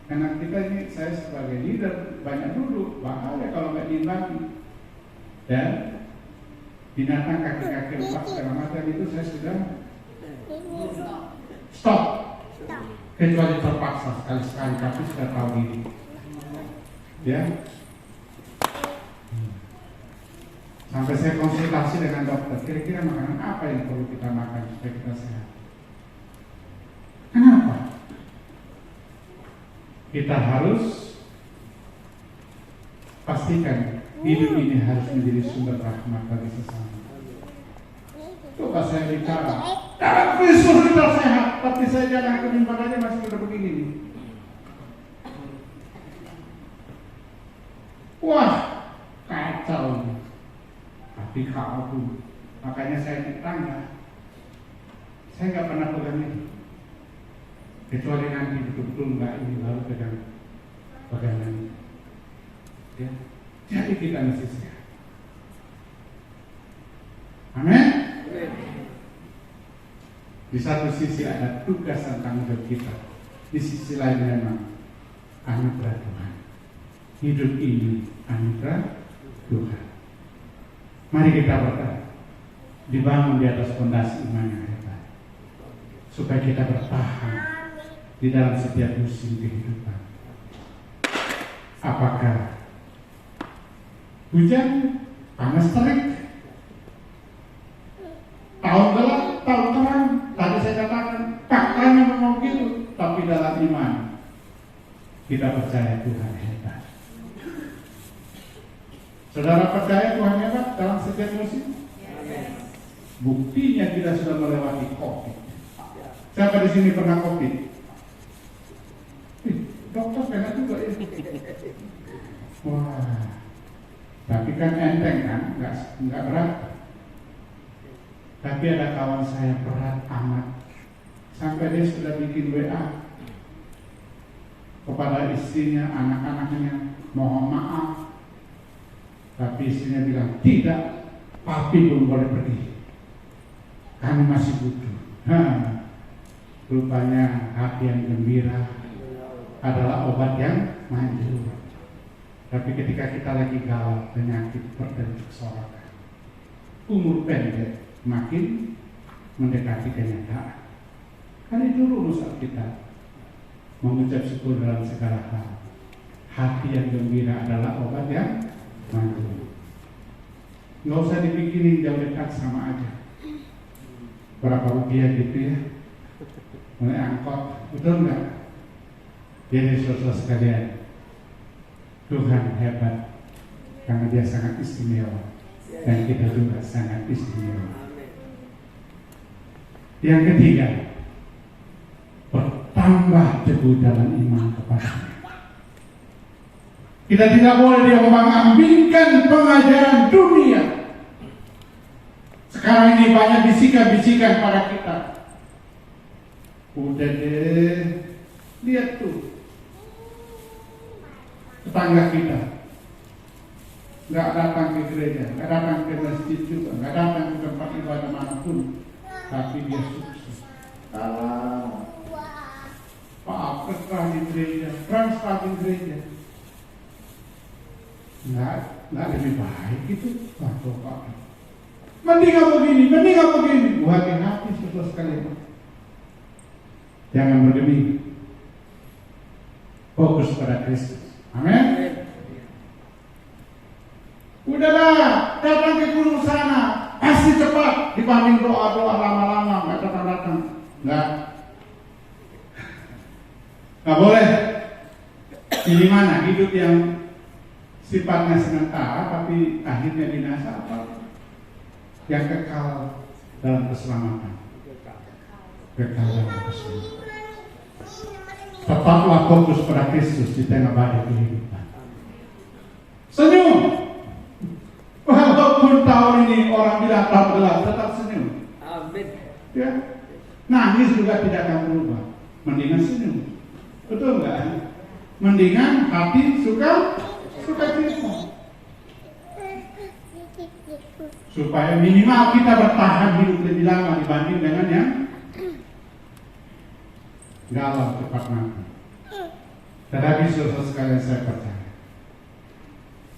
Karena kita ini, saya sebagai leader banyak duduk, bahaya kalau nggak diimbangi. Dan binatang kaki-kaki empat segala macam itu saya sudah stop. Kecuali terpaksa sekali-sekali, tapi sudah tahu diri. Ya. Sampai saya konsultasi dengan dokter, kira-kira makanan apa yang perlu kita makan supaya kita sehat? Kenapa? Kita harus pastikan hidup ini harus menjadi sumber rahmat bagi sesama. Coba saya bicara, dalam Kristus kita sehat, tapi saya jalan ke mimbar aja masih udah begini nih. Wah, kacau. Tapi kau, makanya saya di tangga, saya nggak pernah pegang ini, kecuali nanti betul-betul nggak ini baru pegangan. Ya, jadi kita mesti sehat. Amin. Di satu sisi ada tugas dan tanggung jawab kita, di sisi lain memang anugerah Tuhan. Hidup ini anugerah Tuhan. Mari kita berdoa, dibangun di atas fondasi iman yang hebat, supaya kita bertahan di dalam setiap musim kehidupan. Apakah hujan, panas terik, tahun gelap, tahun terang? Tadi saya katakan faktanya memang begitu, tapi dalam iman kita percaya Tuhan hebat. Saudara percaya Tuhan hebat dalam setiap musim? Buktinya kita sudah melewati COVID. Siapa di sini pernah COVID? Dokter kena juga ya. Wah, tapi kan enteng kan, nggak berat. Tapi ada kawan saya berat amat, sampai dia sudah bikin WA kepada istrinya, anak-anaknya, mohon maaf. Tapi istrinya bilang, tidak, papi belum boleh pergi, kami masih butuh. Rupanya hati yang gembira adalah obat yang manjur. Tapi ketika kita lagi galau, penyakit berbentuk sorakan, umur pendek makin mendekati kenyataan. Kan itu rumus kita mengucap syukur dalam segala hal. Hati yang gembira adalah obat yang manjur. Nggak usah dipikirin, jauh dekat sama aja. Berapa rupiah gitu ya, mulai angkot, betul nggak? Jadi saudara sekalian, Tuhan hebat karena Dia sangat istimewa dan kita juga sangat istimewa. Yang ketiga, bertambah teguh dalam iman kepada-Nya. Kita tidak boleh dia mengambilkan pengajaran dunia. Sekarang ini banyak bisikan-bisikan pada kita. Udah deh, lihat tuh tetangga kita, nggak datang ke gereja, nggak datang ke masjid juga, nggak datang ke tempat ibadah manapun, tapi dia sukses. Kalau Pak Petra di gereja, Transpa di gereja, nggak lebih baik itu, atau Pak. Mending apa begini, hati-hati saudara sekalian. Jangan bergeming, fokus pada Kristus. Amin. Udahlah, datang ke gunung sana, pasti cepat dibanding doa-doa lama-lama nggak datang-datang. Nggak boleh. Ini mana hidup yang sifatnya sementara tapi akhirnya binasa, apa yang kekal dalam keselamatan? Kekal dalam keselamatan. Tetaplah fokus pada Kristus di tengah badai kehidupan. Senyum. Walaupun tahun ini orang bilang tahun gelap, tetap senyum. Amin. Ya. Nangis juga tidak akan berubah. Mendingan senyum. Betul nggak? Mendingan hati suka cerita. Supaya minimal kita bertahan hidup lebih lama dibanding dengan yang galau cepat mati. Tetapi saudara sekalian, saya percaya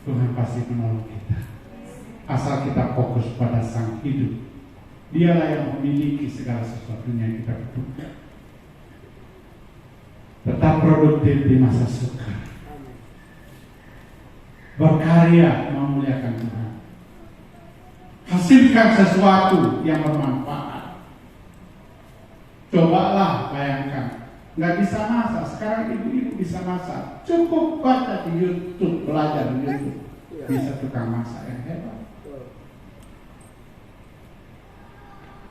Tuhan pasti menolong kita, asal kita fokus pada Sang Hidup. Dialah yang memiliki segala sesuatunya yang kita butuhkan. Tetap produktif di masa sukar, berkarya memuliakan Tuhan, hasilkan sesuatu yang bermanfaat. Cobalah bayangkan, nggak bisa masak, sekarang ibu-ibu bisa masak, cukup baca di YouTube, belajar di YouTube, bisa tukang masak yang hebat.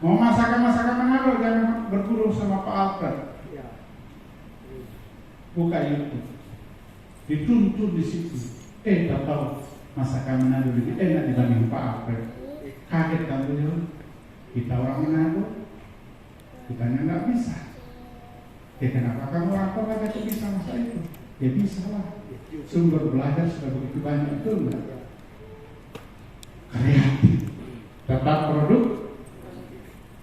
Mau masakan Manado, jangan berguru sama Pak Alfred. Buka YouTube, dituntun di situ. Tahu masakan Manado lebih enak dibanding Pak Alfred. Kaget kan beliau? Kita orang Manado, kitanya nggak bisa. Kenapa kamu orang Korea itu bisa masak itu? Ya bisa lah. Sumber belajar sudah begitu banyak, itu enggak? Kreatif, tetap produk.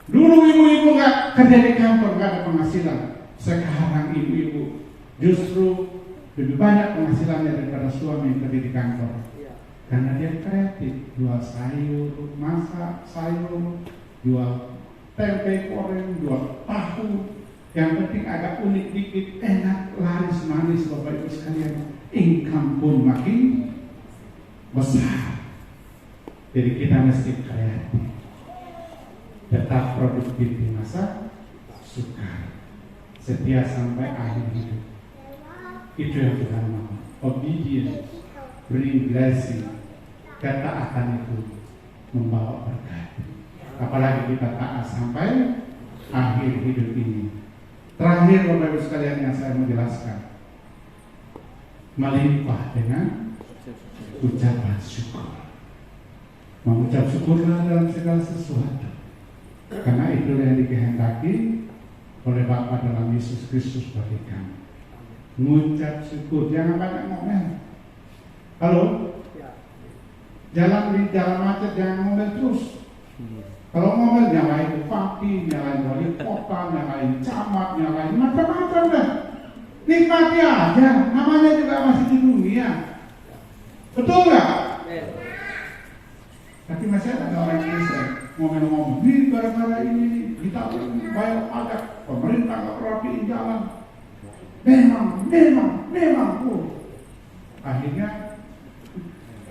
Dulu ibu-ibu nggak kerja di kantor, nggak ada penghasilan. Sekarang ibu-ibu justru lebih banyak penghasilannya daripada suami yang kerja di kantor. Karena dia kreatif, jual sayur, masak sayur, jual tempe goreng, jual tahu. Yang penting agak unik dikit, enak, laris manis, Bapak Ibu sekalian. Income pun makin besar. Jadi kita mesti kreatif, tetap produktif di masa sukar, setia sampai akhir hidup. Itu yang Tuhan mau. Obedience bring blessing. Ketaatan itu membawa berkat. Apalagi kita taat sampai akhir hidup ini. Terakhir Bapak Ibu sekalian yang saya mau jelaskan, melimpah dengan ucapan syukur. Mengucap syukurlah dalam segala sesuatu, karena itu yang dikehendaki oleh Bapa dalam Yesus Kristus bagi kami. Mengucap syukur, jangan banyak ngomel. Halo? Jalan di jalan macet jangan ngomel terus. Kalau ngomel nyalain bupati, nyalain wali kota, nyalain camat, nyalain macam-macam dah. Nikmati aja, namanya juga masih di dunia. Betul nggak? Tapi masih ada orang Kristen ngomel-ngomel, ini gara-gara ini kita bayar pajak, pemerintah nggak rapiin jalan. Memang, akhirnya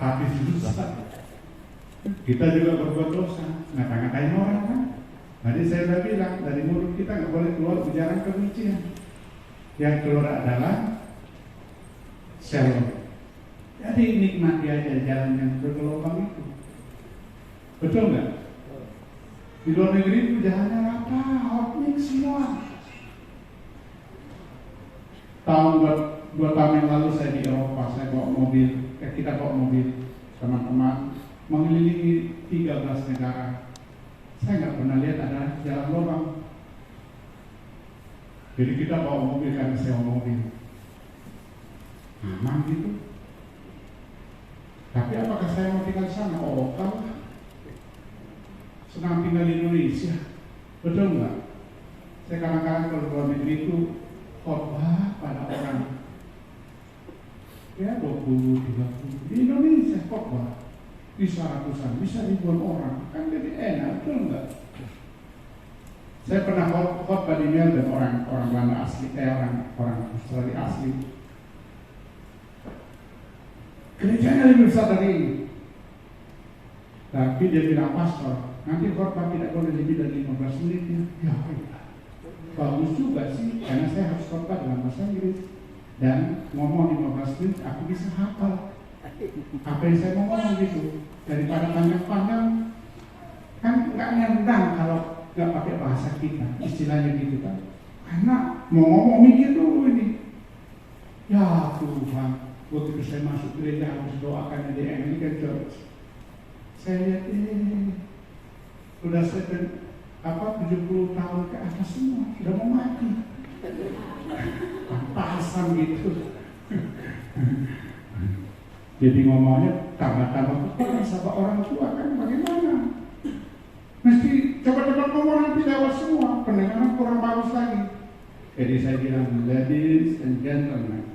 habis susah. Kita juga berbuat dosa, ngata-ngatain orang kan. Tadi saya sudah bilang, dari mulut kita nggak boleh keluar ujaran kebencian. Yang keluar adalah shalom. Jadi nikmati aja jalan yang bergelombang itu. Betul nggak? Di luar negeri itu jalannya rata, hotmix semua. Tahun 2 tahun yang lalu saya di Eropa, saya bawa mobil, kita bawa mobil teman-teman mengelilingi 13 negara. Saya nggak pernah lihat ada jalan lubang. Jadi kita bawa mobil karena sewa mobil, aman gitu. Tapi apakah saya mau tinggal di sana? Oh, kalau senang tinggal di Indonesia, betul nggak? Saya kadang-kadang kalau luar negeri itu khotbah pada orang, ya 20, 30. Di Indonesia khotbah bisa ratusan, bisa ribuan orang, kan jadi enak, betul nggak? Saya pernah khotbah di Melbourne, orang Belanda asli, orang Australia asli. Gerejanya lebih besar dari ini. Tapi dia bilang, pastor, nanti khotbah tidak boleh lebih dari 15 menit ya. Ya, bagus juga sih, karena saya harus khotbah dalam bahasa Inggris dan ngomong 15 menit, aku bisa hafal apa yang saya mau ngomong gitu. Daripada panjang-panjang, kan nggak nyendang kalau nggak pakai bahasa kita, istilahnya gitu kan. Karena mau ngomong mikir dulu ini. Ya Tuhan, begitu saya masuk gereja harus doakan di Anglican Church. Saya lihat sudah 70 tahun ke atas semua, sudah mau mati. Pantasan gitu. Jadi ngomongnya tambah-tambah kepala sama orang tua kan bagaimana? Mesti cepat-cepat ngomong nanti lewat semua, pendengaran kurang bagus lagi. Jadi saya bilang, ladies and gentlemen,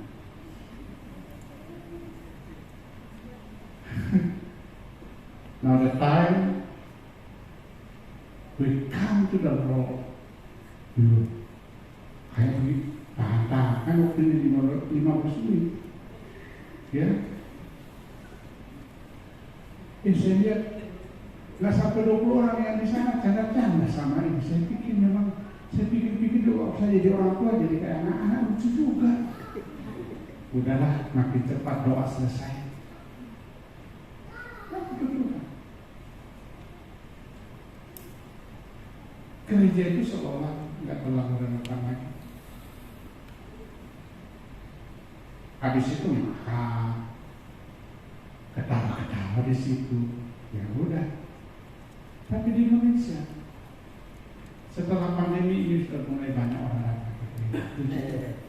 now the time we come to the Lord. Dulu, kayak tahan kan waktu ini 50 menit, ya. Saya lihat nggak sampai 20 orang yang di sana canda-canda sama ini. Saya pikir doa saya jadi orang tua jadi kayak anak-anak lucu juga. Udahlah, makin cepat doa selesai. Gereja itu seolah nggak berlaku dan lagi. Habis itu makan, ketawa-ketawa di situ, ya udah. Tapi di Indonesia, setelah pandemi ini sudah mulai banyak orang datang ke gereja.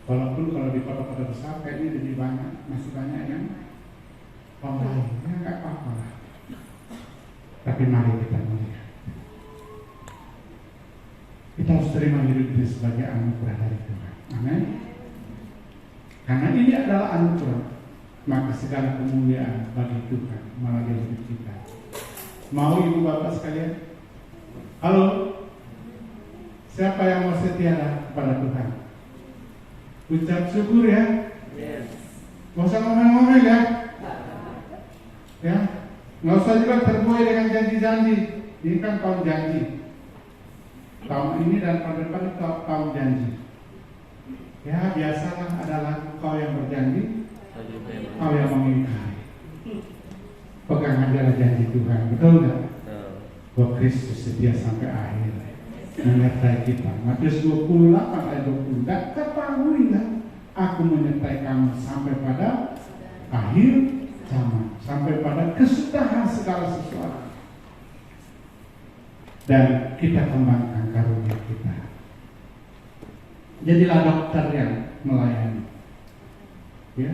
Walaupun kalau di kota-kota besar kayaknya lebih banyak, masih banyak yang online, ya nggak apa-apa lah. Tapi mari kita melihat, kita harus terima hidup ini sebagai anugerah dari Tuhan. Amin. Karena ini adalah anugerah, maka segala kemuliaan bagi Tuhan melalui hidup kita. Mau ibu bapak sekalian? Halo? Siapa yang mau setia kepada Tuhan? Ucap syukur ya. Yes. Gak usah ngomel-ngomel ya. Ya, nggak usah juga terbuai dengan janji-janji. Ini kan tahun janji. Tahun ini dan tahun depan itu tahun janji. Ya, biasalah adalah kau yang berjanji, kau yang mengingkari. Pegang aja janji Tuhan, betul nggak? Bahwa Kristus setia sampai akhir menyertai kita. Matius 28 ayat 20. Dan ketahuilah, aku menyertai kamu sampai pada akhir zaman, sampai pada kesudahan segala sesuatu. Dan kita kembangkan karunia kita. Jadilah dokter yang melayani. Ya,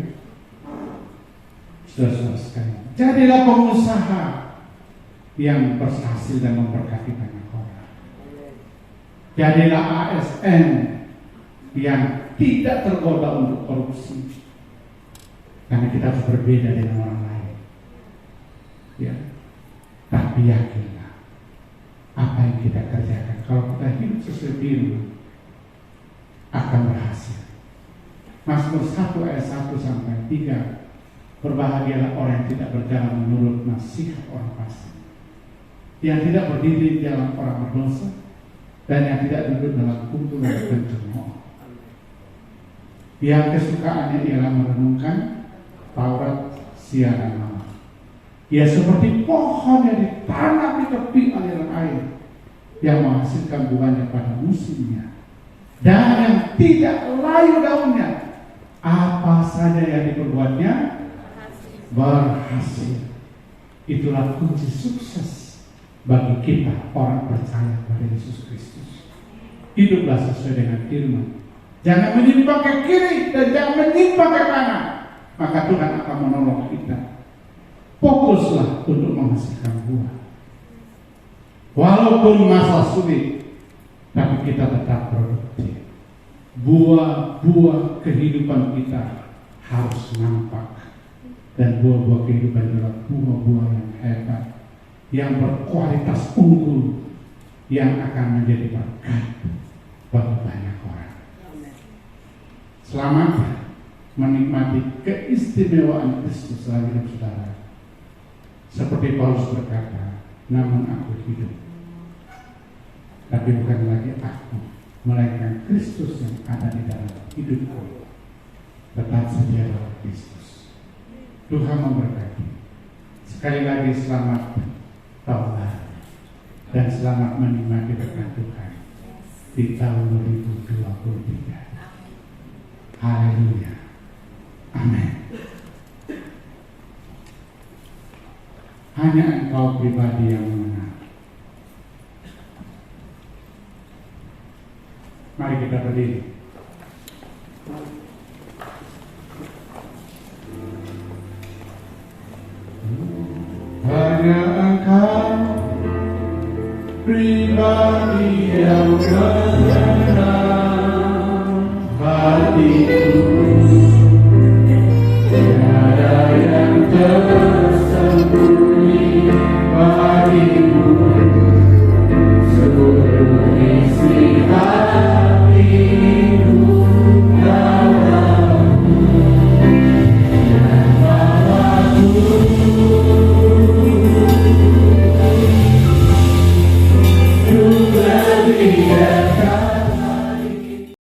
saudara-saudara sekalian. Jadilah pengusaha yang berhasil dan memberkati banyak orang. Jadilah ASN yang tidak tergoda untuk korupsi. Karena kita harus berbeda dengan orang lain. Ya, tapi yakinlah apa yang kita kerjakan, kalau kita hidup sesuai firman, akan berhasil. Mazmur 1 ayat 1 sampai 3. Berbahagialah orang yang tidak berjalan menurut nasihat orang fasik, yang tidak berdiri di jalan orang berdosa, dan yang tidak duduk dalam kumpulan pencemooh. Yang kesukaannya ialah merenungkan Taurat siang dan malam. Ia seperti pohon yang ditanam di tepi aliran air, yang menghasilkan buahnya pada musimnya, dan yang tidak layu daunnya. Apa saja yang diperbuatnya berhasil. Itulah kunci sukses bagi kita orang percaya pada Yesus Kristus. Hiduplah sesuai dengan firman. Jangan menyimpang ke kiri dan jangan menyimpang ke kanan, maka Tuhan akan menolong kita. Fokuslah untuk menghasilkan buah. Walaupun masa sulit, tapi kita tetap produktif. Buah-buah kehidupan kita harus nampak. Dan buah-buah kehidupan adalah buah-buah yang hebat, yang berkualitas unggul, yang akan menjadi berkat bagi banyak orang. Selamat menikmati keistimewaan Kristus dalam hidup saudara. Seperti Paulus berkata, namun aku hidup, tapi bukan lagi aku, melainkan Kristus yang ada di dalam hidupku. Tetap setia dalam Kristus. Tuhan memberkati. Sekali lagi selamat tahun baru dan selamat menikmati berkat Tuhan di tahun 2023. Haleluya. Amin. Hanya engkau pribadi yang mengenal. Mari kita berdiri. Hanya engkau pribadi yang mengenal. hati